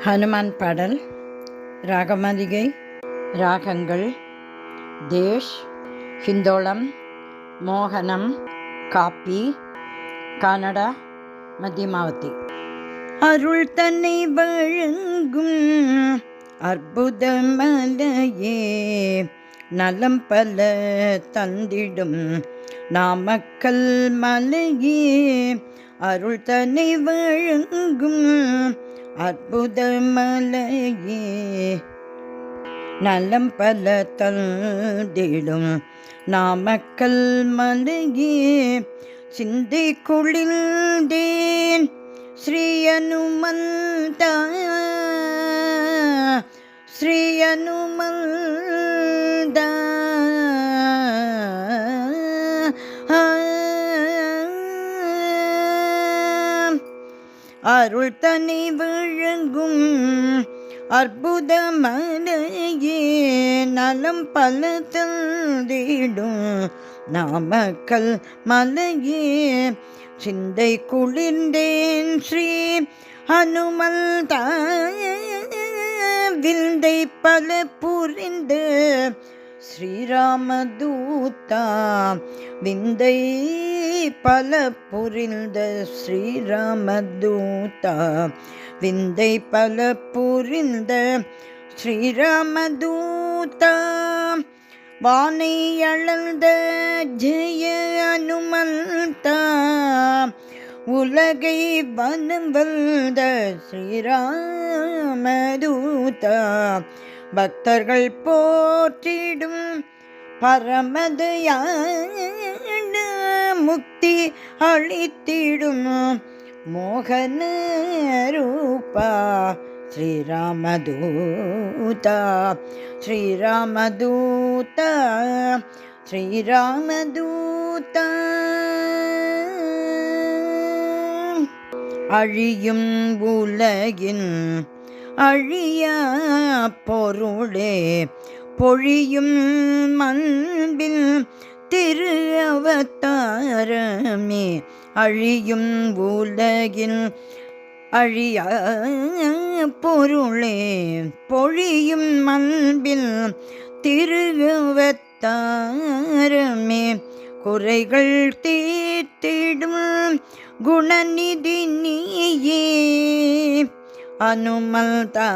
ஹனுமான் பாடல். ராகமாளிகை. ராகங்கள் தேஷ், ஹிந்தோளம், மோகனம், காப்பி, கன்னடா, மத்தியமாவதி. அருள் தன்னை வழங்கும் அற்புத மலையே, நலம் பல தந்திடும் நாமக்கல் மலையே. அருள் தன்னை வழங்கும் அற்புத மலையே, நலம் பல தந்திடும் நாமக்கல் மலையே. சிந்தை குளிர்ந்தேன் ஸ்ரீ அனுமந்தா, ஸ்ரீ அனுமந்தா. அருள் தன்னை வழங்கும் அற்புத மலையே, நலம் பல தந்திடும் நாமக்கல் மலையே. சிந்தை குளிர்ந்தேன் ஸ்ரீ ஹனுமந்தா, விந்தை பல புரிந்து ஸ்ரீராமதூதா. விந்தை பல புரிந்த ஸ்ரீராமதூதா, விந்தை பல புரிந்த ஸ்ரீராமதூதா. வானை அளந்த ஜெய அனுமந்தா, உலகை வனம் வந்த ஸ்ரீராமதூதா. பக்தர்கள் போற்றிடும் பரமதயான, முக்தி அளித்திடும் மோகன ரூபா. ஸ்ரீராமதூதா, ஸ்ரீராமதூதா, ஸ்ரீராமதூதா. அழியும் உலகின் அழியா பொருளே, பொழியும் மண்பில் திரு அவதாரமே. அழியும் உலகின் அழியா பொருளே, பொழியும் மண்பில் திரு அவதாரமே. குறைகள் தீர்த்திடும் குணநிதி நீயே, அனுமந்தா.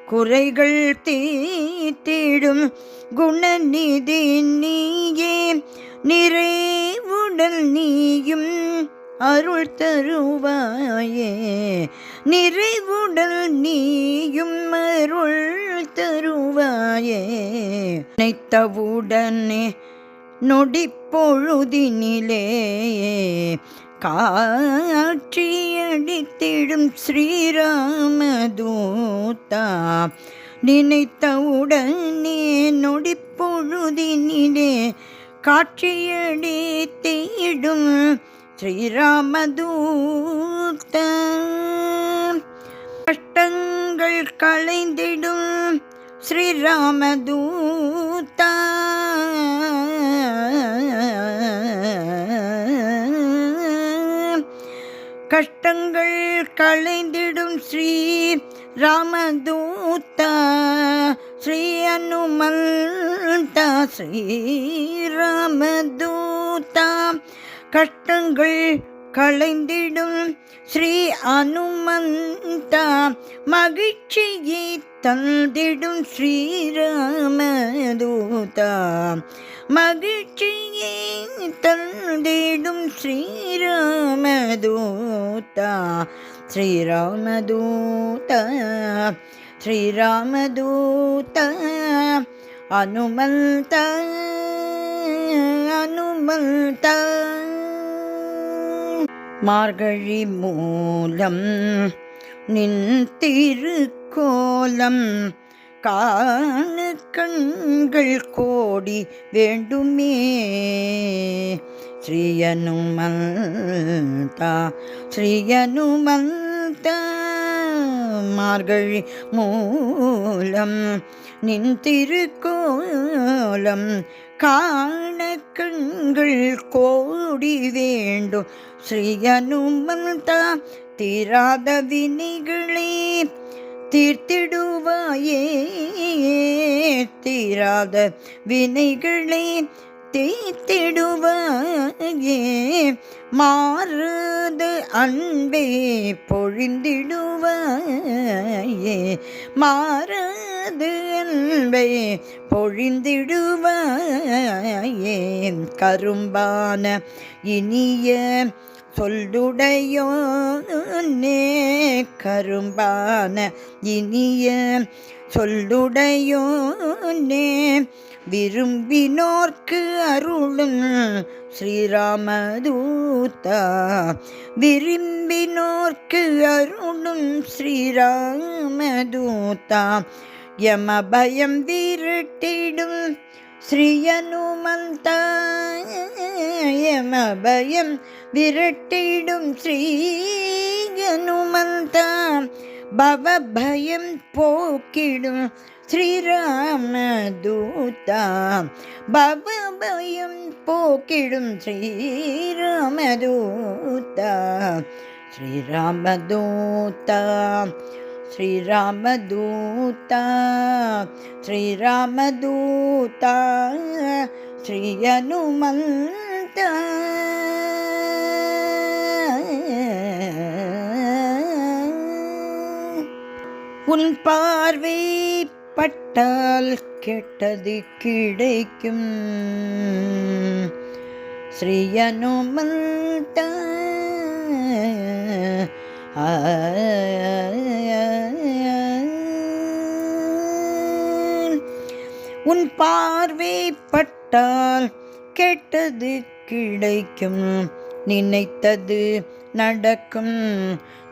குறைகள் தீர்த்திடும் குணநிதி நீயே, நிறைவுடல் நீயும் அருள் தருவாயே. நிறைவுடல் நீயும் அருள் தருவாயே. நினைத்தவுடனே நொடிப்பொழுதினிலே காட்சியளித்திடும் ஸ்ரீராமதூதா. நினைத்தவுடனே நொடிப்பொழுதினிலே காட்சியளித்திடும் ஸ்ரீராமதூதா. கஷ்டங்கள் களைந்திடும் ஸ்ரீராமதூதா. கஷ்டங்கள் களைந்திடும் ஸ்ரீ ராமதூதா. ஸ்ரீ அனுமந்தா, ஸ்ரீ ராமதூதா. கஷ்டங்கள் களைந்திடும் ஸ்ரீ அனுமந்தா, மகிழ்ச்சியை தந்திடும் ஸ்ரீராமதூதா. மகிழ்ச்சியை தந்திடும் ஸ்ரீராமதூதா. ஸ்ரீராமதூதா, ஸ்ரீராமதூதா. அனுமந்தா, அனுமந்தா. மார்கழி மூலம் நின் திருக்கோலம் காண கண்கள் கோடி வேண்டுமே. ஸ்ரீ அனுமந்தா, ஸ்ரீ அனுமந்தா. மார்கழி மூலம் நின் திருக்கோலம் காண கண்கள் கோடி வேண்டும். ஸ்ரீ அனுமந்தா தீராத வினைகளே தீர்த்திடுவாயே, தீராத வினைகளே தீர்த்திடுவாயே, மாறுது அன்பே பொழிந்திடுவாயே, மாறுது அன்பே பொழிந்திடுவாயே, கரும்பான இனிய சொல்லுடையோனே, கரும்பான இனிய சொல்லுடையோனே, விரும்பினோர்க்கு அருளும் ஸ்ரீராமதூதா, விரும்பினோர்க்கு அருளும் ஸ்ரீராமதூதா, யமபயம் விரட்டிடும் ஸ்ரீ அனுமந்தா, யமபயம் விரட்டிடும் ஸ்ரீ அனுமந்தா, பவபயம் போக்கிடும் ஸ்ரீராமதூதா, பவபயம் போக்கிடும் ஸ்ரீராமதூதா, ஸ்ரீராமதூதா, ஸ்ரீராமதூதா, ஸ்ரீராமதூதா, ஸ்ரீ அனுமந்தா. உன் பார்வை பட்டால் கெட்டது கிடைக்கும் ஸ்ரீ அனுமந்தா, உன் பார்வை பட்டால் கெட்டது கிடைக்கும், நினைத்தது நடக்கும்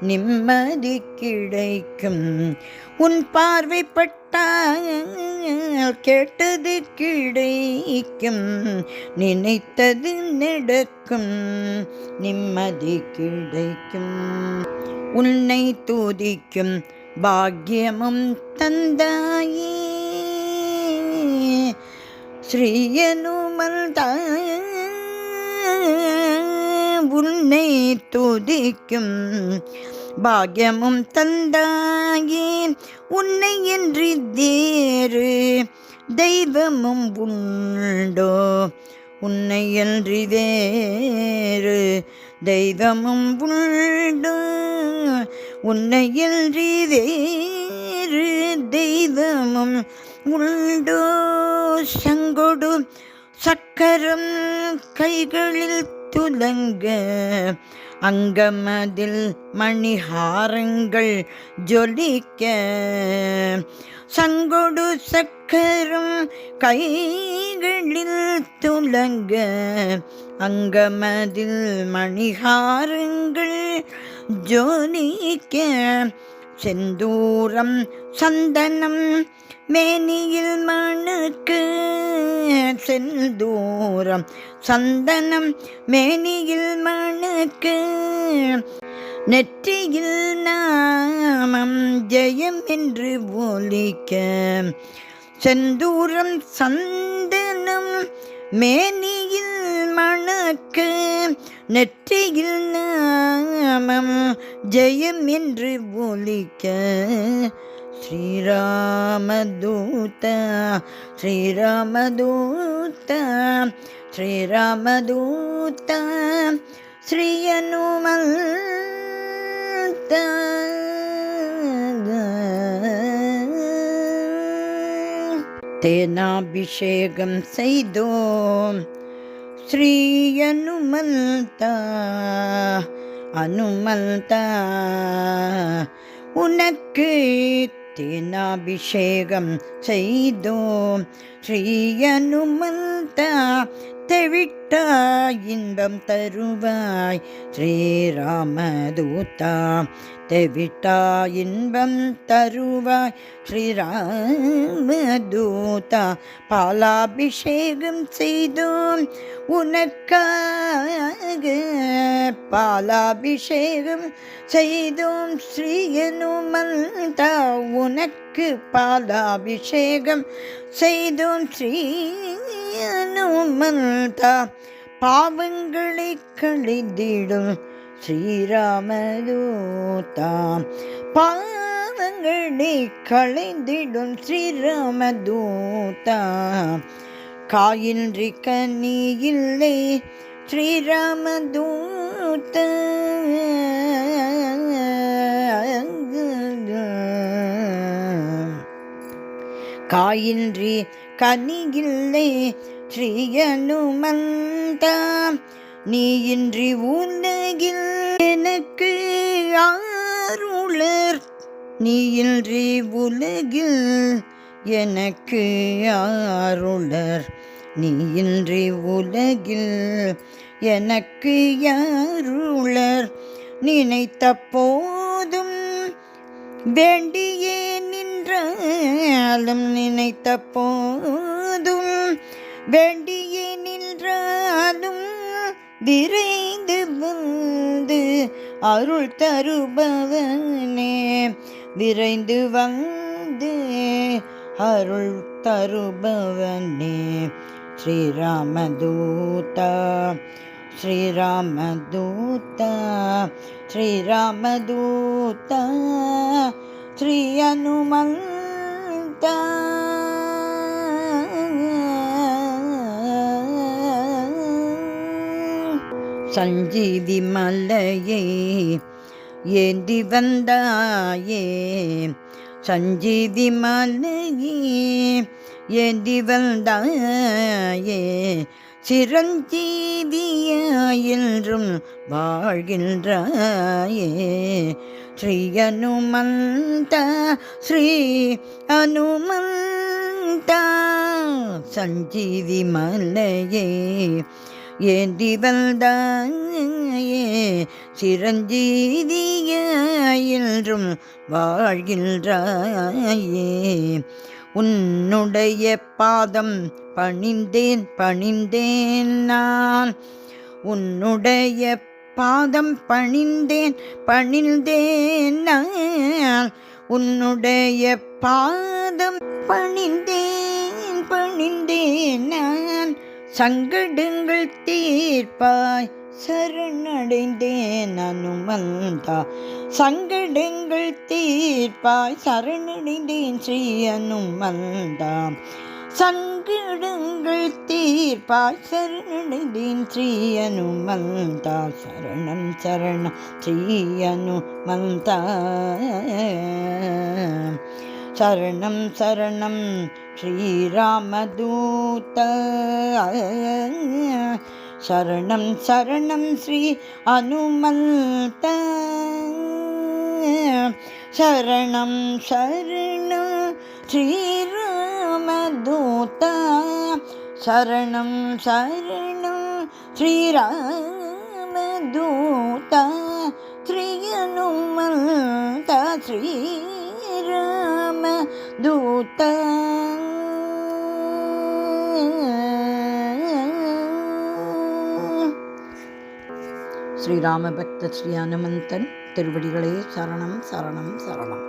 நிம்மதி கிடைக்கும். உன் பார்வை பட்டால் கெட்டது கிடைக்கும், நினைத்தது நடக்கும் நிம்மதி கிடைக்கும். உன்னை துதிக்கும் பாக்கியமும் தந்தாயே ஸ்ரீ அனுமந்தா, உன்னை துதிக்கும் பாக்கியமும் தந்தாயே, உன்னை என்று வேறு தெய்வமும் உண்டோ, உன்னை என்று வேறு தெய்வமும் உண்டோ, உன்னை என்று வேறு தெய்வமும் உண்டோ, சங்கொடு சக்கரம் கைகளில் துலங்க, அங்கமதில் மணிஹாரங்கள் ஜொலிக்க, சங்கொடு சக்கரம் கைகளில் துலங்க, அங்கமதில் மணிஹாரங்கள் ஜொலிக்க, செந்தூரம் சந்தனம் மேனியில் மணக்கு, செந்தூரம் சந்தனம் மேனியில் மணக்கு, நெற்றியில் நாமம் ஜெயம் என்று ஒலிக்க, செந்தூரம் சந்தனம் மேனியில் மணக்கு, நெற்றியில் நாமம் ஜெயம் என்று ஒலிக்க, ஸ்ரீராமதூதா, ஸ்ரீராமதூதா, ஸ்ரீராமதூதா, ஸ்ரீ அனுமந்தா. தேனாபிஷேகம் செய்தோம் ஸ்ரீ அனுமந்தா, அனுமந்தா, உனக்கு தேனாபிஷேகம் செய்தோம் ஸ்ரீ அனுமந்தா, தெவிட்டாய் இன்பம் தருவாய் ஸ்ரீராமதூதா, தெவிட்டாய் இன்பம் தருவாய் ஸ்ரீராமதூதா, பாலாபிஷேகம் செய்தோம் உனக்காக, பாலாபிஷேகம் செய்தோம் ஸ்ரீ அனுமந்தா, உனக்கு பாலாபிஷேகம் செய்தோம் ஸ்ரீ அனுமந்த பாவங்களை கழிந்திடும் ஸ்ரீராமதூதா பாவங்களை களைந்திடும் ஸ்ரீராமதூதா காயின்றி கனி இல்லை ஸ்ரீராமதூதா காயின்றி கனியில்லை ஸ்ரீ அனுமந்தா நீயின்றி உலகில் எனக்கு யாருளர் நீயின்றி உலகில் எனக்கு யாருளர் நீயின்றி உலகில் எனக்கு யாருளர் நினைத்த போதும் வேண்டியே நின்றாலும் நினைத்த போதும் வேண்டியே நின்றாலும் விரைந்து வந்து அருள் தருபவனே விரைந்து வந்து அருள் தருபவனே ஸ்ரீராமதூதா ஸ்ரீராமதூதா ஸ்ரீராமதூதா ஸ்ரீ அனுமந்தா சஞ்சீவி மலையை ஏந்தி வந்தாயே சஞ்சீவி மலையை ஏந்தி வந்தாயே சிரஞ்சீவியாயின்றும் வாழ்கின்றாயே ஸ்ரீ அனுமந்தா ஸ்ரீ அனுமந்தா சஞ்சீவி மலையே ஏந்தி வந்தாயே சிரஞ்சீவியாயின்றும் வாழ்கின்றாயே உன்னுடைய பாதம் பணிந்தேன் பணிந்தேன் நான் உன்னுடைய பாதம் பணிந்தேன் பணிந்தேன் நான் உன்னுடைய பாதம் பணிந்தேன் பணிந்தேன் நான் சங்கடங்கள் தீர்ப்பாய் சரணடைந்தேன் அனுமந்தா சங்கடங்கள் தீர்ப்பாய் சரணடைந்தேன் ஸ்ரீ அனுமந்தா சங்கடங்கள் தீர்ப்பாய் சரணடைந்தேன் ஸ்ரீ அனுமந்தா சரணம் சரணம் ஸ்ரீ அனுமந்தா சரணம் சரணம் ஸ்ரீராமதூதா சரணம் சரணம் ஸ்ரீ அனுமந்தா சரணம் சரணம் ஸ்ரீராமதூதா சரணம் சரணம் ஸ்ரீராமதூதா ஸ்ரீ அனுமந்தா ஸ்ரீராமதூதா ஸ்ரீராம பக்த ஸ்ரீ அனுமந்தன் திருவடிகளே சரணம் சரணம் சரணம்.